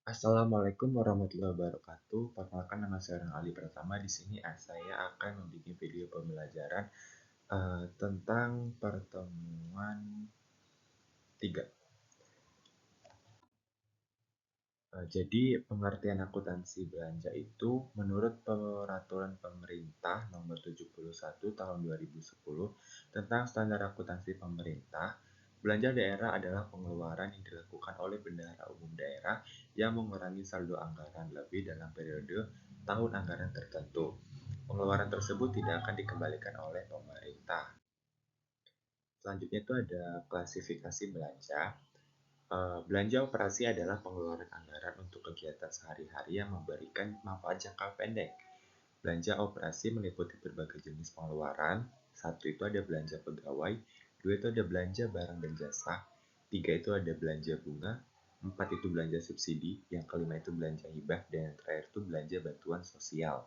Assalamualaikum warahmatullahi wabarakatuh. Perkenalkan nama saya Ali Pratama. Di sini saya akan membuat video pembelajaran tentang pertemuan 3. Jadi pengertian akuntansi belanja itu menurut peraturan pemerintah nomor 71 tahun 2010 tentang standar akuntansi pemerintah, belanja daerah adalah pengeluaran yang dilakukan oleh bendahara umum daerah yang mengurangi saldo anggaran lebih dalam periode tahun anggaran tertentu. Pengeluaran tersebut tidak akan dikembalikan oleh pemerintah. Selanjutnya itu ada klasifikasi belanja. Belanja operasi adalah pengeluaran anggaran untuk kegiatan sehari-hari yang memberikan manfaat jangka pendek. Belanja operasi meliputi berbagai jenis pengeluaran. Satu itu ada belanja pegawai, dua itu ada belanja barang dan jasa, tiga itu ada belanja bunga, empat itu belanja subsidi, yang kelima itu belanja hibah, dan yang terakhir itu belanja bantuan sosial.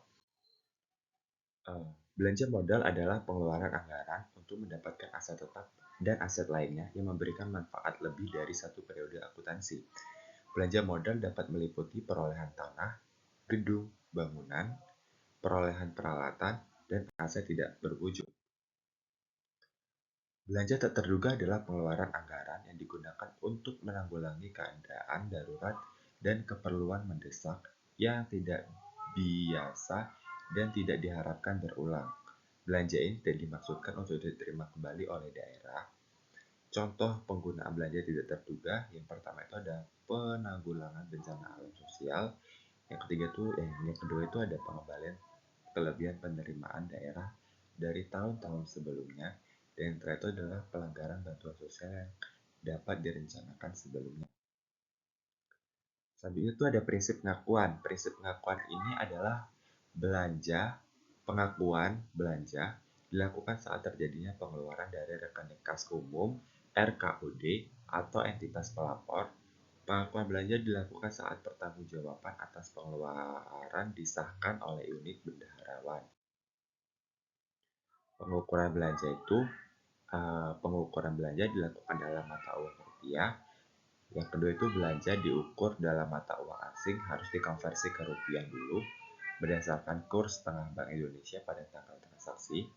Belanja modal adalah pengeluaran anggaran untuk mendapatkan aset tetap dan aset lainnya yang memberikan manfaat lebih dari satu periode akuntansi. Belanja modal dapat meliputi perolehan tanah, gedung, bangunan, perolehan peralatan, dan aset tidak berwujud. Belanja tak terduga adalah pengeluaran anggaran yang digunakan untuk menanggulangi keadaan darurat dan keperluan mendesak yang tidak biasa dan tidak diharapkan berulang. Belanja ini tidak dimaksudkan untuk diterima kembali oleh daerah. Contoh penggunaan belanja tidak terduga, yang pertama itu ada penanggulangan bencana alam sosial, yang kedua itu ada pengembalian kelebihan penerimaan daerah dari tahun-tahun sebelumnya, dan yang terakhir itu adalah pelanggaran bantuan sosial yang dapat direncanakan sebelumnya. Selanjutnya itu ada prinsip pengakuan. Prinsip pengakuan ini adalah pengakuan belanja dilakukan saat terjadinya pengeluaran dari rekening kas umum, RKUD, atau entitas pelapor. Pengakuan belanja dilakukan saat pertanggungjawaban atas pengeluaran disahkan oleh unit bendaharawan. Pengukuran belanja dilakukan dalam mata uang rupiah. Yang kedua itu belanja diukur dalam mata uang asing, harus dikonversi ke rupiah dulu berdasarkan kurs tengah Bank Indonesia pada tanggal transaksi.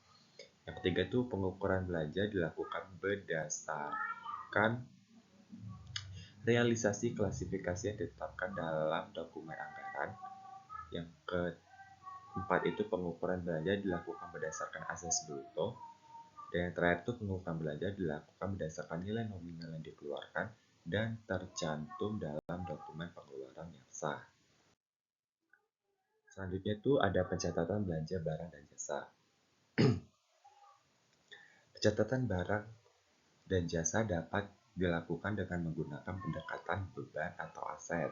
Yang ketiga itu pengukuran belanja dilakukan berdasarkan realisasi klasifikasi yang ditetapkan dalam dokumen anggaran. Yang keempat itu pengukuran belanja dilakukan berdasarkan asas bruto. Dan yang terakhir itu pengukuran belanja dilakukan berdasarkan nilai nominal yang dikeluarkan dan tercantum dalam dokumen pengeluaran yang sah. Selanjutnya itu ada pencatatan belanja barang dan jasa. Pencatatan barang dan jasa dapat dilakukan dengan menggunakan pendekatan beban atau aset.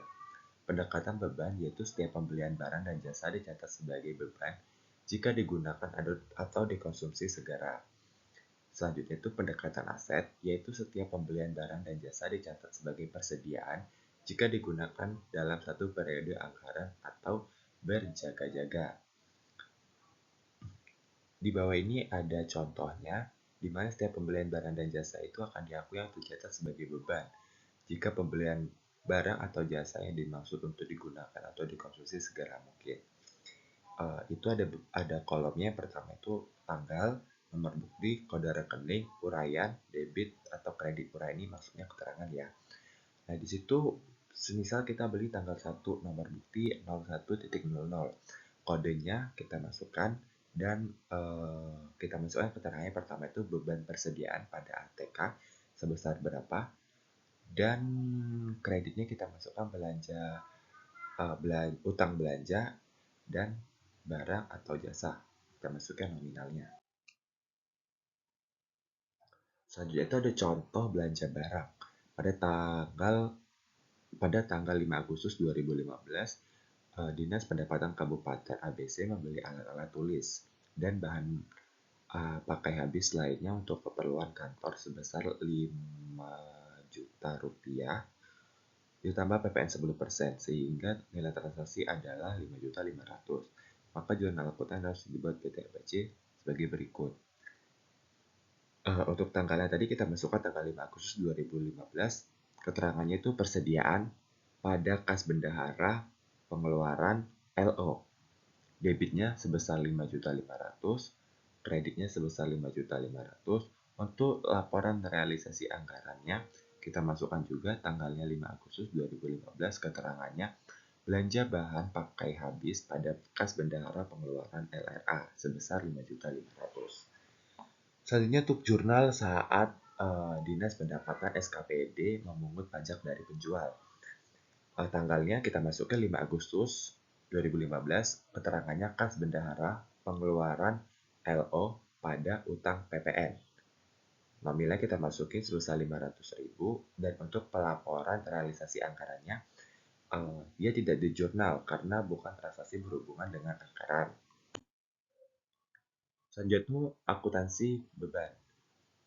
Pendekatan beban yaitu setiap pembelian barang dan jasa dicatat sebagai beban jika digunakan atau dikonsumsi segera. Selanjutnya itu pendekatan aset, yaitu setiap pembelian barang dan jasa dicatat sebagai persediaan jika digunakan dalam satu periode anggaran atau berjaga-jaga. Di bawah ini ada contohnya, di mana setiap pembelian barang dan jasa itu akan diakui yang tercatat sebagai beban jika pembelian barang atau jasa yang dimaksud untuk digunakan atau dikonsumsi segera mungkin. Itu ada kolomnya. Yang pertama itu tanggal, nomor bukti, kode rekening, uraian, debit atau kredit. Uraian ini maksudnya keterangan ya. Nah, di situ semisal kita beli tanggal 1, nomor bukti 01.00. Kodenya kita masukkan dan kita masukkan keterangannya. Pertama itu beban persediaan pada ATK sebesar berapa, dan kreditnya kita masukkan utang belanja dan barang atau jasa. Kita masukkan nominalnya. Selanjutnya itu ada contoh belanja barang. Pada tanggal 5 Agustus 2015, Dinas Pendapatan Kabupaten ABC membeli alat-alat tulis dan bahan pakai habis lainnya untuk keperluan kantor sebesar 5 juta rupiah ditambah PPN 10%, sehingga nilai transaksi adalah 5.500.000. Maka jurnal akuntan harus dibuat PT RBC sebagai berikut. Untuk tanggalnya tadi kita masukkan tanggal 5 Agustus 2015. Keterangannya itu persediaan pada kas bendahara pengeluaran LO. Debitnya sebesar 5.500.000, kreditnya sebesar 5.500.000. Untuk laporan realisasi anggarannya, kita masukkan juga tanggalnya 5 Agustus 2015, keterangannya belanja bahan pakai habis pada kas bendahara pengeluaran LRA sebesar 5.500.000. Selanjutnya untuk jurnal saat Dinas Pendapatan SKPD memungut pajak dari penjual. Tanggalnya kita masukkan 5 Agustus 2015, keterangannya kas bendahara pengeluaran LO pada utang PPN. Nominalnya kita masukin sebesar 500.000, dan untuk pelaporan realisasi anggarannya dia tidak di jurnal karena bukan transaksi berhubungan dengan anggaran. Selanjutnya akuntansi beban.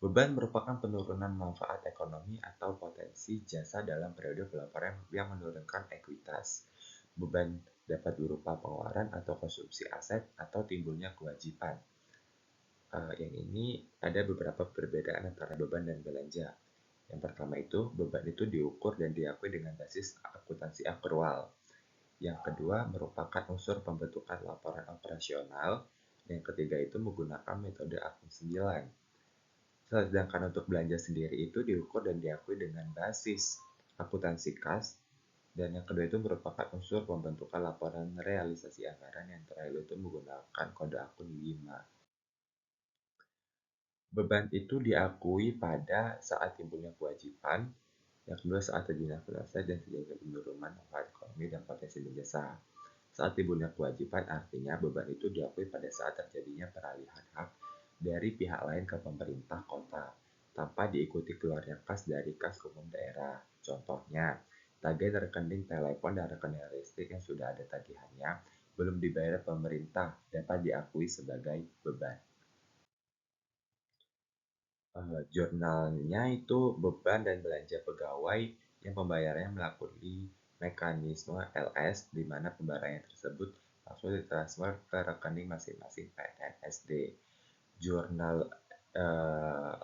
Beban merupakan penurunan manfaat ekonomi atau potensi jasa dalam periode pelaporan yang menurunkan ekuitas. Beban dapat berupa pengeluaran atau konsumsi aset atau timbulnya kewajiban. Yang ini ada beberapa perbedaan antara beban dan belanja. Yang pertama itu, beban itu diukur dan diakui dengan basis akuntansi akrual. Yang kedua merupakan unsur pembentukan laporan operasional. Yang ketiga itu menggunakan metode akun 9. Sedangkan untuk belanja sendiri itu diukur dan diakui dengan basis akuntansi kas. Dan yang kedua itu merupakan unsur pembentukan laporan realisasi anggaran. Yang terakhir itu menggunakan kode akun 5. Beban itu diakui pada saat timbulnya kewajiban, yang kedua saat terjadinya penyelesaian dan terjadinya penurunan manfaat ekonomi dan potensi berjasa. Saat timbulnya kewajiban artinya beban itu diakui pada saat terjadinya peralihan hak dari pihak lain ke pemerintah kota tanpa diikuti keluarnya kas dari kas umum daerah. Contohnya, tagihan rekening telepon dan rekening listrik yang sudah ada tagihannya belum dibayar pemerintah dapat diakui sebagai beban. Jurnalnya itu beban dan belanja pegawai yang pembayarannya melalui mekanisme LS, di mana pembayaran tersebut langsung ditransfer ke rekening masing-masing PNSD. Jurnal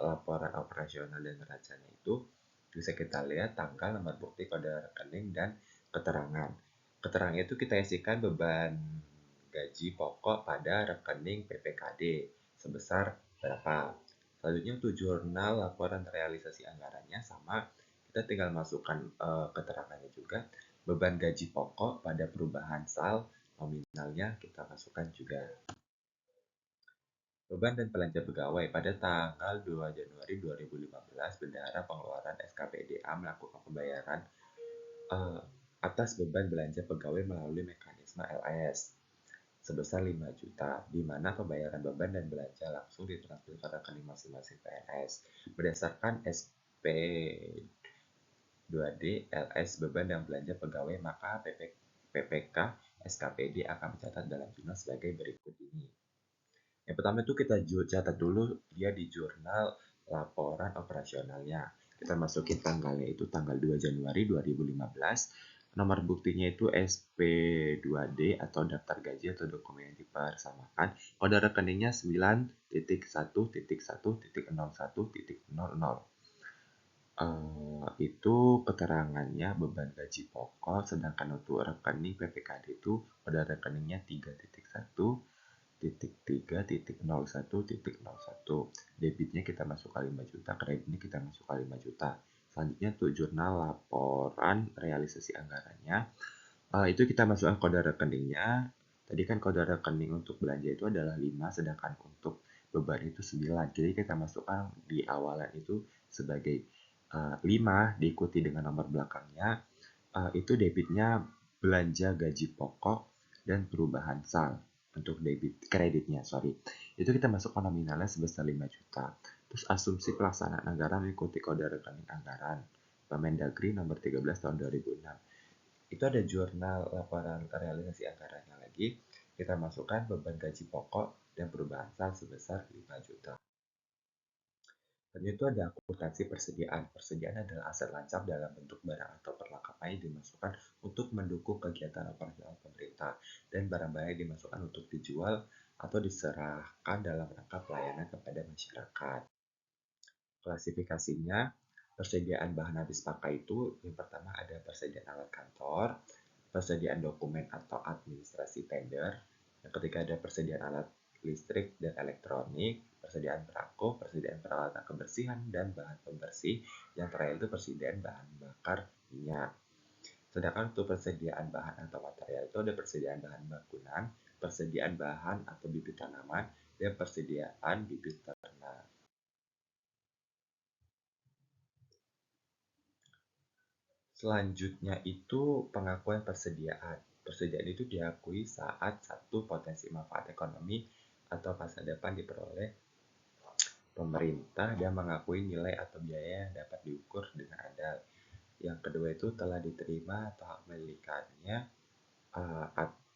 laporan operasional dan neracanya itu bisa kita lihat tanggal, nomor bukti, kode rekening, dan keterangan. Keterangan itu kita isikan beban gaji pokok pada rekening PPKD sebesar berapa. Selanjutnya untuk jurnal laporan realisasi anggarannya sama, kita tinggal masukkan keterangannya juga. Beban gaji pokok pada perubahan sal nominalnya kita masukkan juga. Beban dan belanja pegawai pada tanggal 2 Januari 2015, Bendahara Pengeluaran SKPDA melakukan pembayaran atas beban belanja pegawai melalui mekanisme LS sebesar 5 juta, di mana pembayaran beban dan belanja langsung ditransfer ke rekening masing-masing PNS. Berdasarkan SP 2D LS beban dan belanja pegawai, maka PPK SKPD akan mencatat dalam jurnal sebagai berikut ini. Yang pertama itu kita catat dulu dia di jurnal laporan operasionalnya. Kita masukin tanggalnya itu tanggal 2 Januari 2015. Nomor buktinya itu SP2D atau daftar gaji atau dokumen yang dipersamakan. Kode rekeningnya 9.1.1.01.00. Itu keterangannya beban gaji pokok, sedangkan untuk rekening PPKD itu kode rekeningnya 3.1.3.01.01. Debitnya kita masukkan 5 juta, kreditnya kita masukkan 5 juta. Selanjutnya untuk jurnal laporan realisasi anggarannya, itu kita masukkan kode rekeningnya. Tadi kan kode rekening untuk belanja itu adalah 5, sedangkan untuk beban itu 9. Jadi kita masukkan di awalan itu sebagai 5 diikuti dengan nomor belakangnya. Itu debitnya belanja gaji pokok dan perubahan sal. Untuk debit kreditnya, itu kita masukkan nominalnya sebesar 5 juta. Terus asumsi pelaksanaan anggaran mengikuti kode rekening anggaran Permendagri nomor 13 tahun 2006. Itu ada jurnal laporan realisasi anggarannya lagi. Kita masukkan beban gaji pokok dan perubahan sal sebesar 5 juta. Dan itu ada akuntansi persediaan. Persediaan adalah aset lancap dalam bentuk barang atau perlengkapan yang dimasukkan untuk mendukung kegiatan operasional pemerintah, dan barang-barang yang dimasukkan untuk dijual atau diserahkan dalam rangka pelayanan kepada masyarakat. Klasifikasinya, Persediaan bahan habis pakai itu yang pertama ada persediaan alat kantor, persediaan dokumen atau administrasi tender, yang ketiga ada persediaan alat listrik dan elektronik, persediaan perangko, persediaan peralatan kebersihan dan bahan pembersih, yang terakhir itu persediaan bahan bakar minyak. Sedangkan untuk persediaan bahan atau material itu ada persediaan bahan bangunan, persediaan bahan atau bibit tanaman, dan persediaan bibit ternak. Selanjutnya itu pengakuan persediaan. Persediaan itu diakui saat satu potensi manfaat ekonomi atau masa depan diperoleh pemerintah dan mengakui nilai atau biaya yang dapat diukur dengan andal. Yang kedua itu telah diterima atau hak milikannya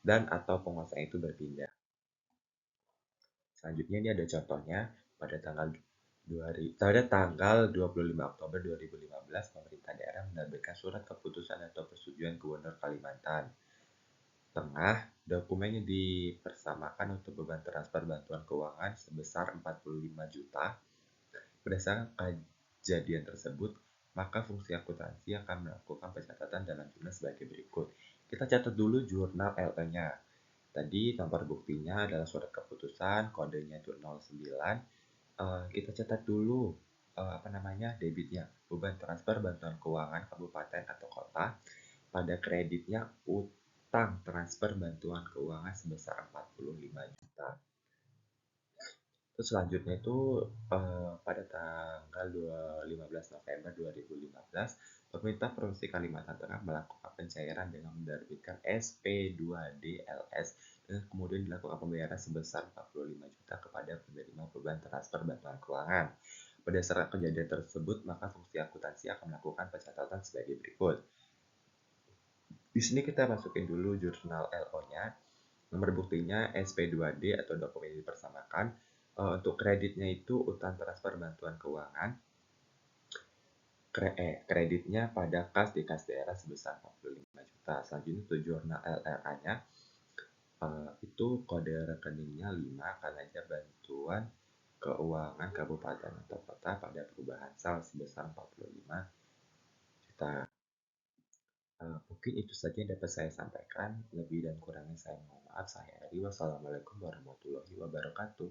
dan atau penguasa itu berpindah. Selanjutnya ini ada contohnya pada tanggal 25 Oktober 2015 pemerintah daerah menerbitkan surat keputusan atau persetujuan Gubernur Kalimantan Tengah. Dokumennya dipersamakan untuk beban transfer bantuan keuangan sebesar 45 juta. Berdasarkan kejadian tersebut, maka fungsi akuntansi akan melakukan pencatatan dalam jurnal sebagai berikut. Kita catat dulu jurnal LE-nya. Tadi nomor buktinya adalah surat keputusan, kodenya itu 09. Kita catat dulu debitnya, beban transfer bantuan keuangan kabupaten atau kota. Pada kreditnya utang transfer bantuan keuangan sebesar 45 juta. Terus selanjutnya itu pada tanggal 15 November 2015, pemerintah Provinsi Kalimantan Tengah melakukan pencairan dengan menerbitkan SP2DLS dan kemudian dilakukan pembayaran sebesar 45 juta kepada penerima beban transfer bantuan keuangan. Berdasarkan kejadian tersebut, maka fungsi akuntansi akan melakukan pencatatan sebagai berikut. Di sini kita masukin dulu jurnal LO-nya. Nomor buktinya SP2D atau dokumen yang dipersamakan. Untuk kreditnya itu utang transfer bantuan keuangan. Kreditnya pada kas di kas daerah sebesar 45 juta. Selanjutnya itu jurnal LRA-nya. Itu kode rekeningnya 5 karena aja bantuan keuangan kabupaten atau kota pada perubahan sal sebesar 45 juta. Mungkin itu saja yang dapat saya sampaikan. Lebih dan kurangnya saya mohon maaf. Saya Eri. Wassalamualaikum warahmatullahi wabarakatuh.